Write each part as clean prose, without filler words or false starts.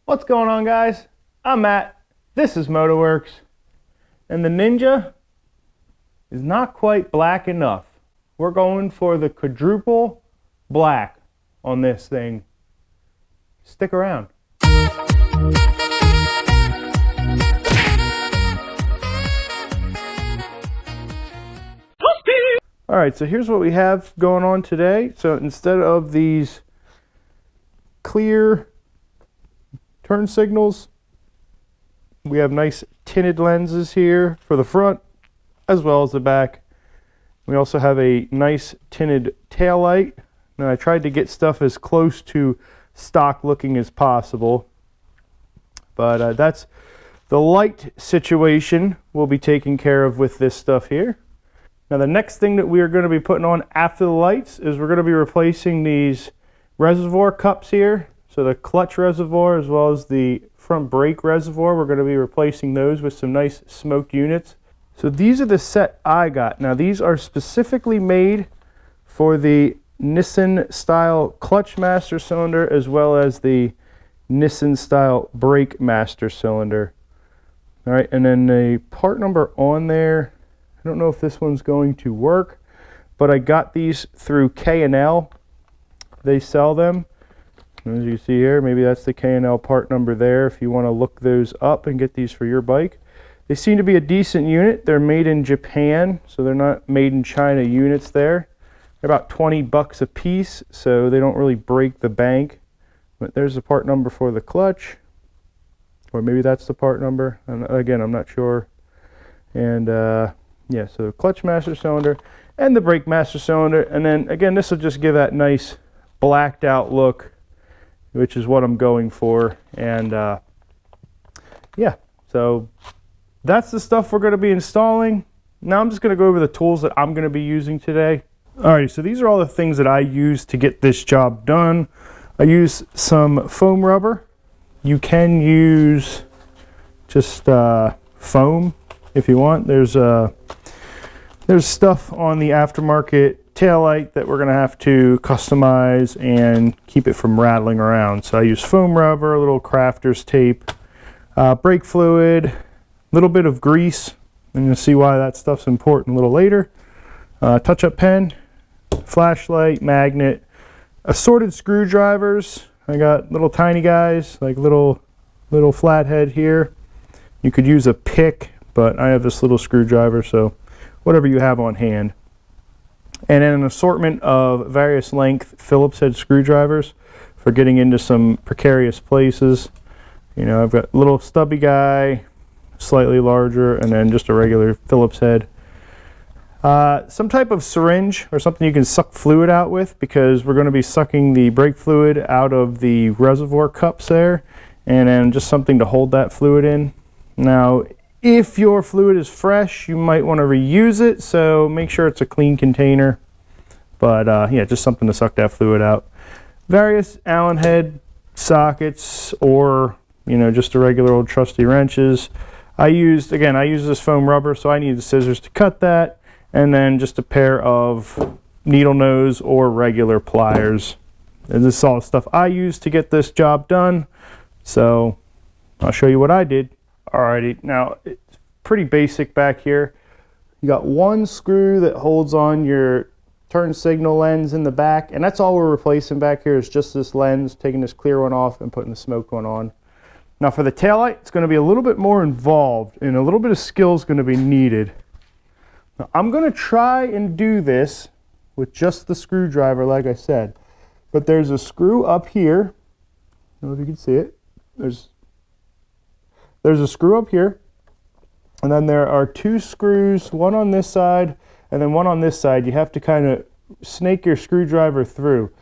What's going on, guys? I'm Matt. This is Motorworks. And the Ninja is not quite black enough. We're going for the quadruple black on this thing. Stick around. Alright, so here's what we have going on today. So instead of these clear turn signals, we have nice tinted lenses here for the front as well as the back. We also have a nice tinted tail light. Now I tried to get stuff as close to stock looking as possible, but that's the light situation we'll be taking care of with this stuff here. Now the next thing that we are going to be putting on after the lights is we're going to be replacing these reservoir cups here. So the clutch reservoir as well as the front brake reservoir, we're going to be replacing those with some nice smoked units. So these are the set I got. Now these are specifically made for the Nissan style clutch master cylinder as well as the Nissan style brake master cylinder. All right, and then the part number on there, I don't know if this one's going to work, but I got these through K&L. They sell them. As you see here, maybe that's the K&L part number there if you want to look those up and get these for your bike. They seem to be a decent unit. They're made in Japan, so they're not made in China units there. They're about 20 bucks a piece, so they don't really break the bank. But there's the part number for the clutch, or maybe that's the part number. And again, I'm not sure. And yeah, so clutch master cylinder and the brake master cylinder. And then again, this will just give that nice blacked out look, which is what I'm going for. And yeah, so that's the stuff we're going to be installing. Now I'm just going to go over the tools that I'm going to be using today. Alright, so these are all the things that I use to get this job done. I use some foam rubber. You can use just foam if you want. There's stuff on the aftermarket taillight that we're going to have to customize and keep it from rattling around. So I use foam rubber, a little crafter's tape, brake fluid, a little bit of grease, and you'll see why that stuff's important a little later. Touch-up pen, flashlight, magnet, assorted screwdrivers. I got little tiny guys, like little flathead here. You could use a pick, but I have this little screwdriver, so whatever you have on hand. And then an assortment of various length Phillips head screwdrivers for getting into some precarious places. You know, I've got a little stubby guy, slightly larger, and then just a regular Phillips head. Some type of syringe or something you can suck fluid out with, because we're going to be sucking the brake fluid out of the reservoir cups there, and then just something to hold that fluid in. Now, if your fluid is fresh, you might want to reuse it, so make sure it's a clean container. But yeah, just something to suck that fluid out. Various Allen head sockets, or you know, just a regular old trusty wrenches. I used this foam rubber, so I needed scissors to cut that, and then just a pair of needle nose or regular pliers. And this is all the stuff I used to get this job done, so I'll show you what I did. Alrighty, now it's pretty basic back here. You got one screw that holds on your turn signal lens in the back, and that's all we're replacing back here is just this lens, taking this clear one off and putting the smoked one on. Now for the taillight, it's going to be a little bit more involved, and a little bit of skill is going to be needed. Now I'm going to try and do this with just the screwdriver, like I said. But there's a screw up here. I don't know if you can see it. There's a screw up here, and then there are two screws, one on this side and then one on this side. You have to kind of snake your screwdriver through.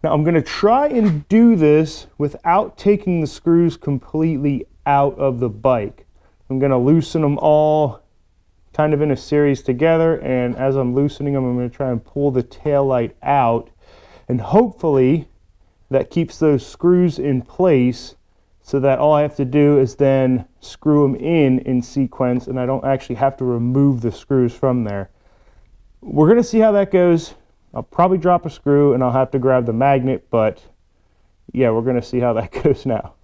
Now I'm going to try and do this without taking the screws completely out of the bike. I'm going to loosen them all kind of in a series together, and as I'm loosening them, I'm going to try and pull the tail light out, and hopefully that keeps those screws in place, so that all I have to do is then screw them in sequence, and I don't actually have to remove the screws from there. We're going to see how that goes. I'll probably drop a screw and I'll have to grab the magnet, but yeah, we're going to see how that goes now.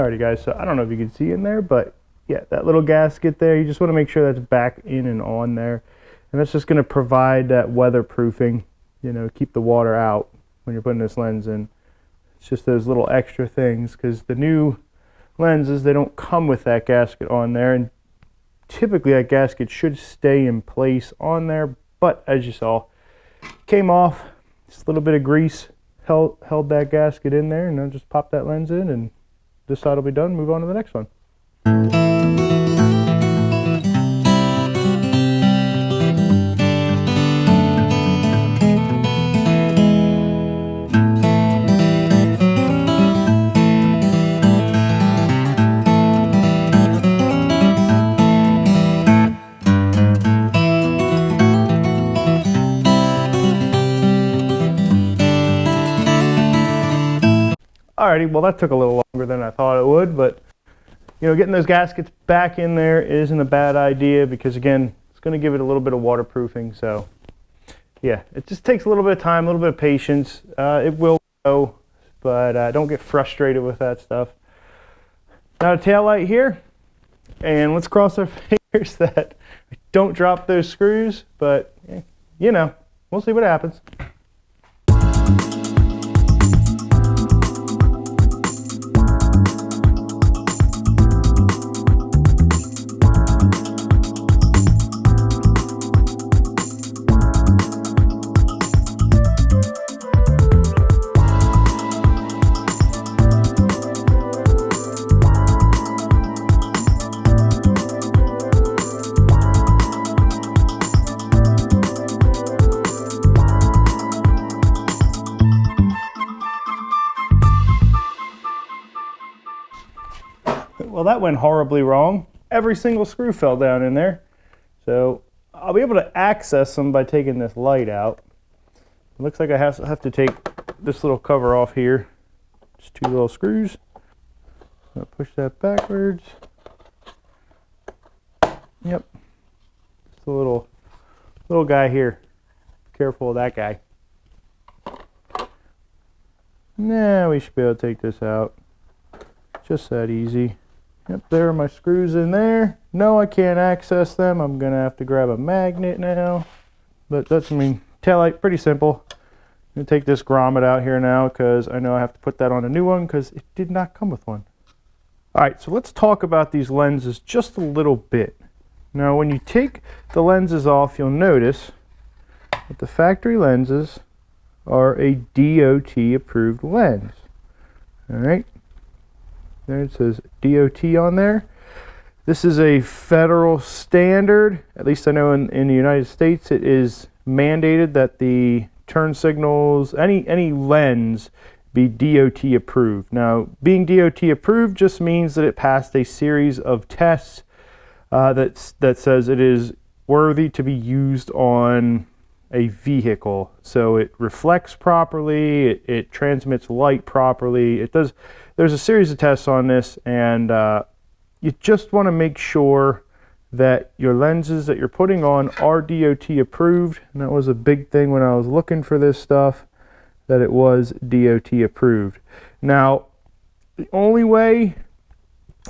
Alrighty guys, so I don't know if you can see in there, but yeah, that little gasket there, you just want to make sure that's back in and on there. And that's just going to provide that weatherproofing, you know, keep the water out when you're putting this lens in. It's just those little extra things, because the new lenses, they don't come with that gasket on there, and typically that gasket should stay in place on there, but as you saw, came off. Just a little bit of grease held that gasket in there, and then just pop that lens in, and this side will be done. Move on to the next one. Alrighty, well that took a little longer than I thought it would, but you know, getting those gaskets back in there isn't a bad idea, because again, it's going to give it a little bit of waterproofing. So yeah, it just takes a little bit of time, a little bit of patience. It will go, but don't get frustrated with that stuff. Now the tail light here, and let's cross our fingers that I don't drop those screws, but you know, we'll see what happens. Well, that went horribly wrong. Every single screw fell down in there. So I'll be able to access them by taking this light out. It looks like I have to take this little cover off here. Just two little screws. I'll push that backwards. Yep. Just a little guy here. Careful of that guy. Now we should be able to take this out. Just that easy. Yep, there are my screws in there. No, I can't access them. I'm gonna have to grab a magnet now. But that's, I mean, taillight, pretty simple. I'm gonna take this grommet out here now, because I know I have to put that on a new one, because it did not come with one. Alright, so let's talk about these lenses just a little bit. Now, when you take the lenses off, you'll notice that the factory lenses are a DOT approved lens. Alright. There it says DOT on there. This is a federal standard. At least I know in the United States it is mandated that the turn signals, any lens, be DOT approved. Now, being DOT approved just means that it passed a series of tests that says it is worthy to be used on a vehicle. So it reflects properly, it transmits light properly. There's a series of tests on this, and you just want to make sure that your lenses that you're putting on are DOT approved. And that was a big thing when I was looking for this stuff, that it was DOT approved. Now, the only way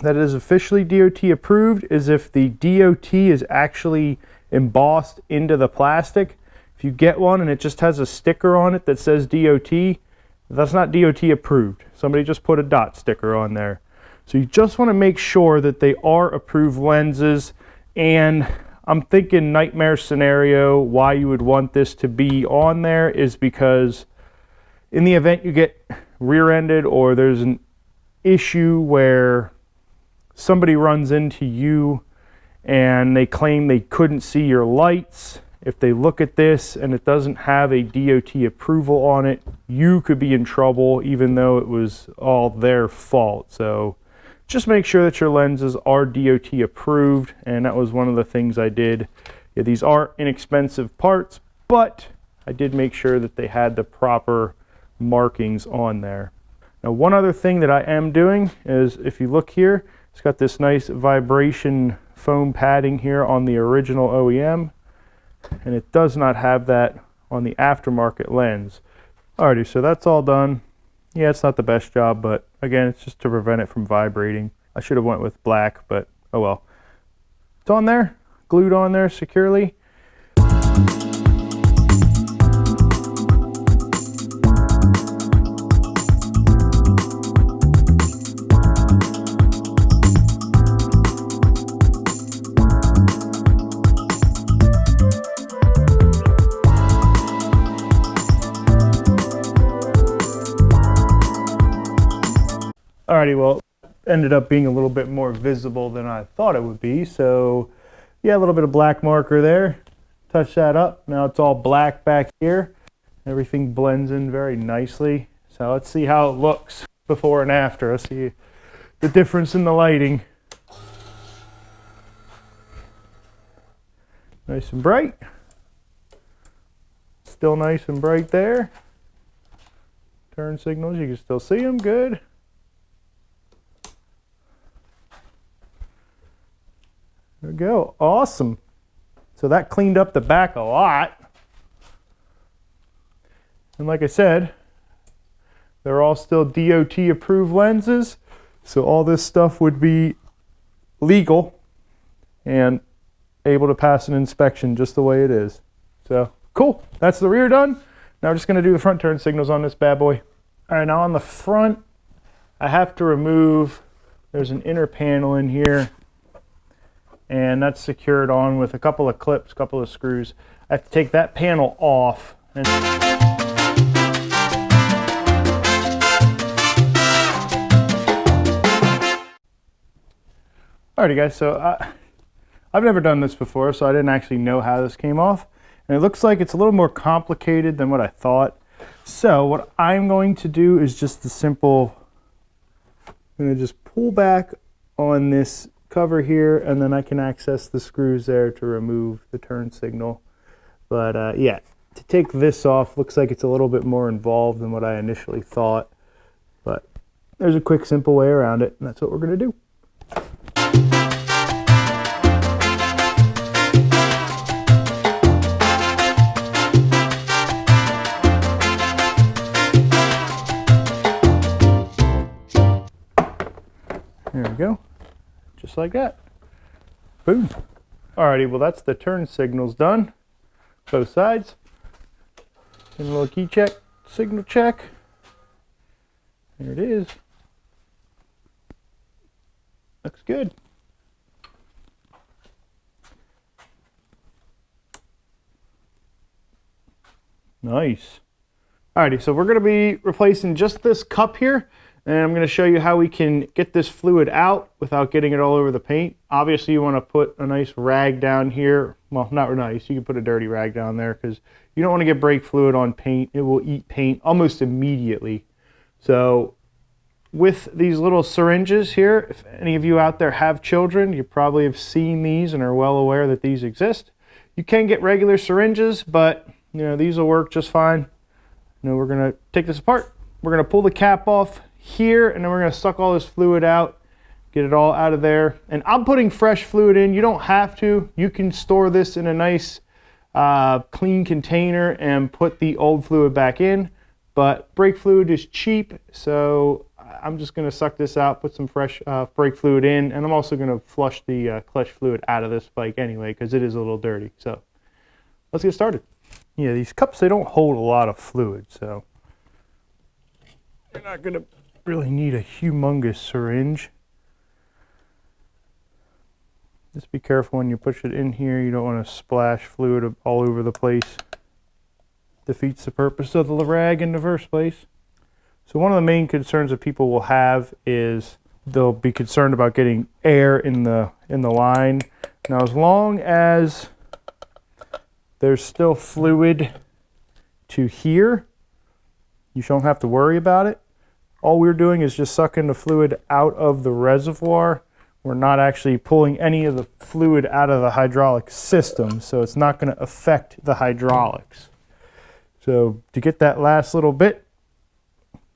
that it is officially DOT approved is if the DOT is actually embossed into the plastic. If you get one and it just has a sticker on it that says DOT, that's not DOT approved. Somebody just put a dot sticker on there. So you just want to make sure that they are approved lenses. And I'm thinking nightmare scenario why you would want this to be on there is because in the event you get rear-ended, or there's an issue where somebody runs into you and they claim they couldn't see your lights, if they look at this and it doesn't have a DOT approval on it, you could be in trouble even though it was all their fault. So just make sure that your lenses are DOT approved, and that was one of the things I did. Yeah, these are inexpensive parts, but I did make sure that they had the proper markings on there. Now, one other thing that I am doing is, if you look here, it's got this nice vibration foam padding here on the original OEM, and it does not have that on the aftermarket lens. Alrighty, so that's all done. Yeah, it's not the best job, but Again, it's just to prevent it from vibrating. I should have went with black, but oh well. It's on there, glued on there securely. Alrighty, well, ended up being a little bit more visible than I thought it would be. So yeah, a little bit of black marker there. Touch that up. Now it's all black back here. Everything blends in very nicely. So let's see how it looks before and after. Let's see the difference in the lighting. Nice and bright. Still nice and bright there. Turn signals, you can still see them, good. There we go, awesome. So that cleaned up the back a lot. And like I said, they're all still DOT approved lenses. So all this stuff would be legal and able to pass an inspection just the way it is. So cool, that's the rear done. Now we're just gonna do the front turn signals on this bad boy. All right, now on the front, I have to remove, there's an inner panel in here, and that's secured on with a couple of clips, a couple of screws. I have to take that panel off. And alrighty guys, so I've never done this before, so I didn't actually know how this came off. And it looks like it's a little more complicated than what I thought. So what I'm going to do is just the simple, I'm gonna just pull back on this cover here, and then I can access the screws there to remove the turn signal. But yeah, to take this off looks like it's a little bit more involved than what I initially thought. But there's a quick, simple way around it, and that's what we're gonna do. There we go. Just like that. Boom. Alrighty, well that's the turn signals done. Both sides. And a little key check, signal check. There it is. Looks good. Nice. Alrighty, so we're going to be replacing just this cup here. And I'm going to show you how we can get this fluid out without getting it all over the paint. Obviously, you want to put a nice rag down here. Well, not nice. You can put a dirty rag down there because you don't want to get brake fluid on paint. It will eat paint almost immediately. So with these little syringes here, if any of you out there have children, you probably have seen these and are well aware that these exist. You can get regular syringes, but you know, these will work just fine. You know, we're going to take this apart. We're going to pull the cap off here, and then we're going to suck all this fluid out, get it all out of there. And I'm putting fresh fluid in. You don't have to. You can store this in a nice clean container and put the old fluid back in, but brake fluid is cheap, so I'm just going to suck this out, put some fresh brake fluid in, and I'm also going to flush the clutch fluid out of this bike anyway because it is a little dirty. So let's get started. Yeah, these cups, they don't hold a lot of fluid, so you're not going to really need a humongous syringe. Just be careful when you push it in here. You don't want to splash fluid all over the place. Defeats the purpose of the rag in the first place. So one of the main concerns that people will have is they'll be concerned about getting air in the line. Now, as long as there's still fluid to here, you don't have to worry about it. All we're doing is just sucking the fluid out of the reservoir. We're not actually pulling any of the fluid out of the hydraulic system, so it's not going to affect the hydraulics. So to get that last little bit,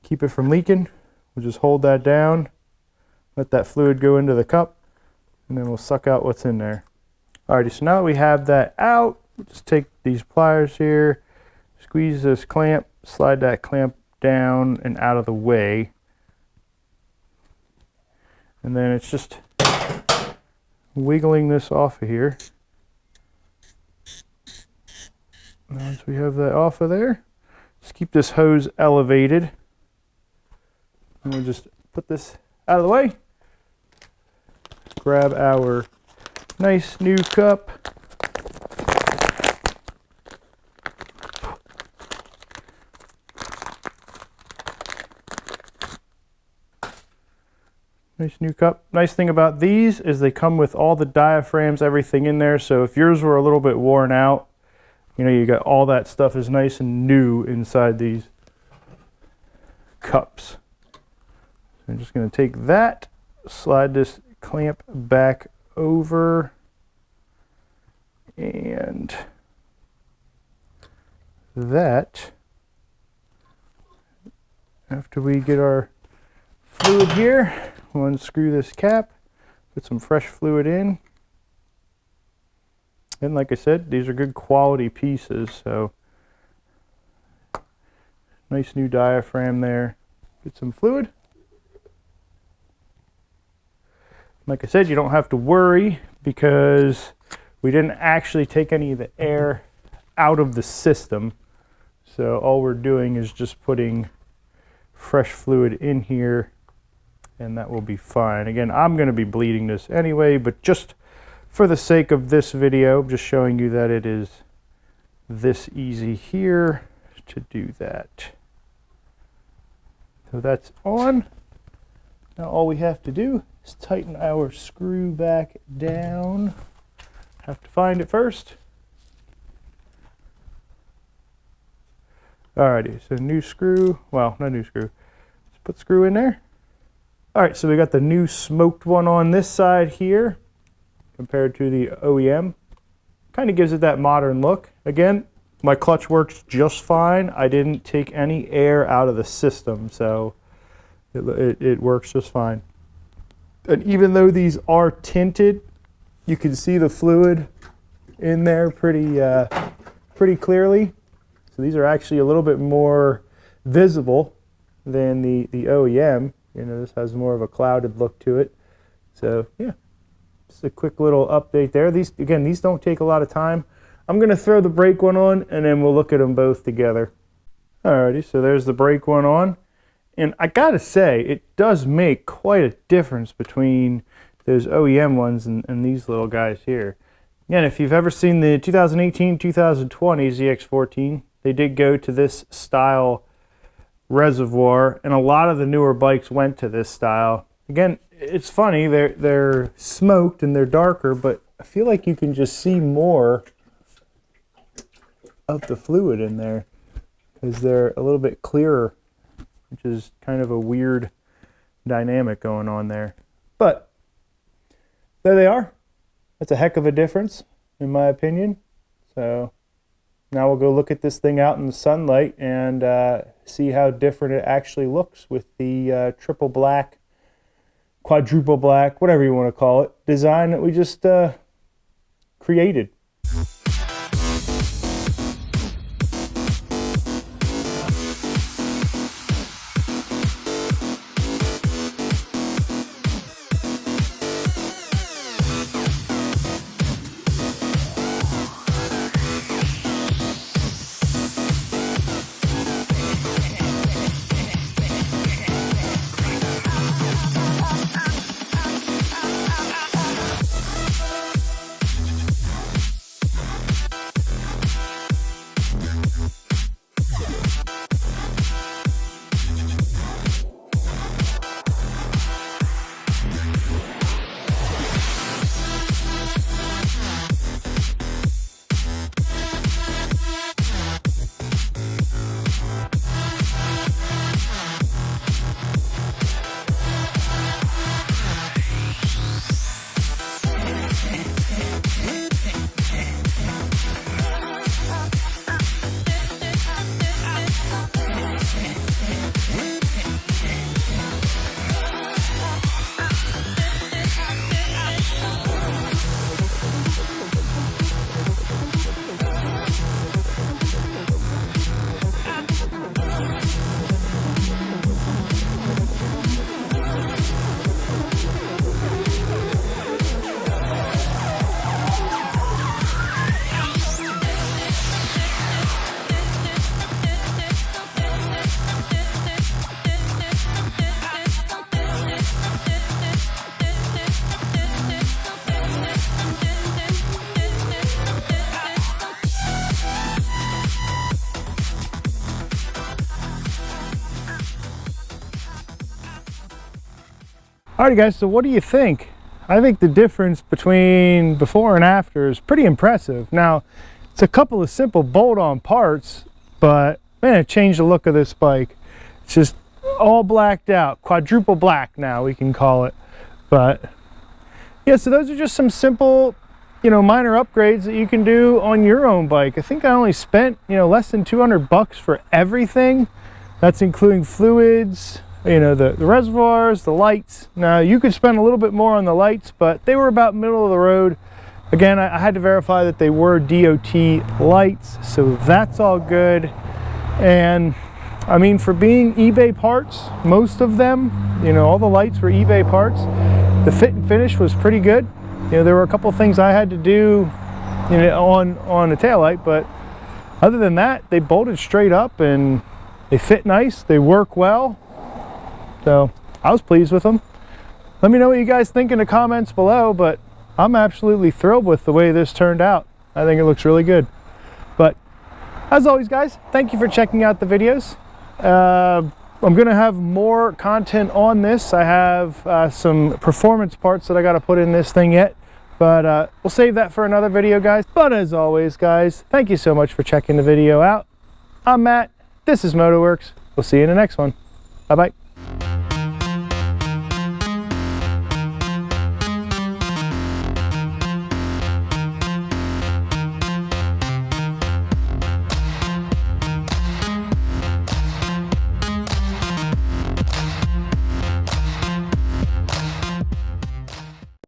keep it from leaking, we'll just hold that down, let that fluid go into the cup, and then we'll suck out what's in there. Alrighty, so now that we have that out, we'll just take these pliers here, squeeze this clamp, slide that clamp down and out of the way. And then it's just wiggling this off of here. Once we have that off of there, just keep this hose elevated. And we'll just put this out of the way. Grab our nice new cup. Nice new cup. Nice thing about these is they come with all the diaphragms, everything in there. So if yours were a little bit worn out, you know, you got all that stuff is nice and new inside these cups. So I'm just going to take that, slide this clamp back over, and that, after we get our fluid here, we'll unscrew this cap, put some fresh fluid in. And like I said, these are good quality pieces, so nice new diaphragm there. Get some fluid. Like I said, you don't have to worry because we didn't actually take any of the air out of the system. So all we're doing is just putting fresh fluid in here, and that will be fine. Again, I'm going to be bleeding this anyway, but just for the sake of this video, I'm just showing you that it is this easy here to do that. So that's on. Now all we have to do is tighten our screw back down. Have to find it first. Alrighty, so new screw, well, not new screw. Let's put screw in there. Alright, so we got the new smoked one on this side here compared to the OEM. Kind of gives it that modern look. Again, my clutch works just fine. I didn't take any air out of the system, so it works just fine. And even though these are tinted, you can see the fluid in there pretty clearly. So these are actually a little bit more visible than the OEM. You know, this has more of a clouded look to it. So yeah, just a quick little update there. These don't take a lot of time. I'm going to throw the brake one on and then we'll look at them both together. Alrighty, so there's the brake one on. And I gotta say, it does make quite a difference between those OEM ones and these little guys here. Again, if you've ever seen the 2018-2020 ZX14, they did go to this style reservoir, and a lot of the newer bikes went to this style. Again, it's funny, they're smoked and they're darker, but I feel like you can just see more of the fluid in there because they're a little bit clearer, which is kind of a weird dynamic going on there. But there they are. That's a heck of a difference, in my opinion. So now we'll go look at this thing out in the sunlight and see how different it actually looks with the triple black, quadruple black, whatever you want to call it, design that we just created. Alrighty guys, so what do you think? I think the difference between before and after is pretty impressive. Now, it's a couple of simple bolt-on parts, but man, it changed the look of this bike. It's just all blacked out, quadruple black now we can call it. But yeah, so those are just some simple, you know, minor upgrades that you can do on your own bike. I think I only spent, you know, less than 200 bucks for everything. That's including fluids, you know, the reservoirs, the lights. Now you could spend a little bit more on the lights, but they were about middle of the road. Again, I had to verify that they were DOT lights, so that's all good. And I mean, for being eBay parts, most of them, you know, all the lights were eBay parts. The fit and finish was pretty good. You know, there were a couple of things I had to do, you know, on the taillight, but other than that, they bolted straight up and they fit nice, they work well. So I was pleased with them. Let me know what you guys think in the comments below, but I'm absolutely thrilled with the way this turned out. I think it looks really good. But as always guys, thank you for checking out the videos. I'm gonna have more content on this. I have some performance parts that I gotta put in this thing yet, but we'll save that for another video guys. But as always guys, thank you so much for checking the video out. I'm Matt, this is MotoWorks. We'll see you in the next one. Bye bye.